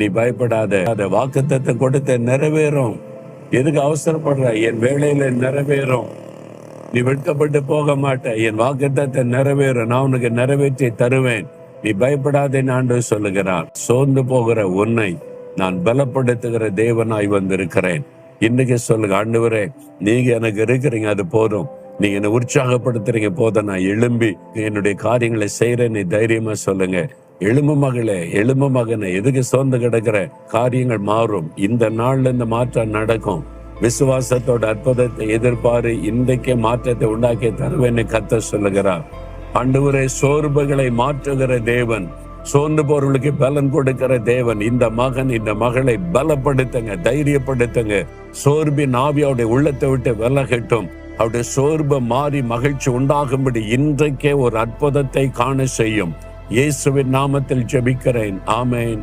நீ பயப்படாத. அத வாக்குத்தத்தத்தை கொடுத்த நிறைவேறும். எதுக்கு அவசரப்படுற? என் வேலையில நிறைவேறும். நீ வெட்கப்பட்டு போக மாட்ட. என் வாக்குத்தத்தத்தை நிறைவேறும். நான் உனக்கு நிறைவேற்றி தருவேன். நீ பயப்படாதேன்னு ஆண்டவர் சொல்லுகிறார். சோர்ந்து போகிற உன்னை நான் பலப்படுத்துகிற தேவனாய் வந்திருக்கிறேன். இன்னைக்கு சொல்லுங்க, ஆண்டவரே நீங்க எனக்கு இருக்கிறீங்க, அது போதும். நீங்க என்னை உற்சாகப்படுத்துறீங்க போதும். நான் எழும்பி என்னுடைய காரியங்களை செய்யறேன்னு தைரியமா சொல்லுங்க. எழும்பு மகளே, எழும்பு மகனே, எதுக்கு சோர்ந்து கிடக்கிற? காரியங்கள் மாறும். இந்த நாள்ல இந்த மாற்றம் நடக்கும். விசுவாசத்தோட அற்புதத்தை எதிர்பாரு. இன்றைக்கே மாற்றத்தை உண்டாக்கி தருவேன்னு கர்த்தர் சொல்லுகிறார். ஆண்டவரே, சோர்வுகளை மாற்றுகிற தேவன், சோர்ந்து போறவர்களுக்கு பலன் கொடுக்கிற தேவன். இந்த மகன், இந்த மகளை பலப்படுத்துங்க, தைரியப்படுத்துங்க. சோர்பின் ஆவியோட உள்ளத்தை விட்டு விலகட்டும். அவருடைய சோர்வு மாறி மகிழ்ச்சி உண்டாகும்படி இன்றைக்கே ஒரு அற்புதத்தை காண செய்யும். இயேசுவின் நாமத்தில் ஜெபிக்கிறேன். ஆமென்.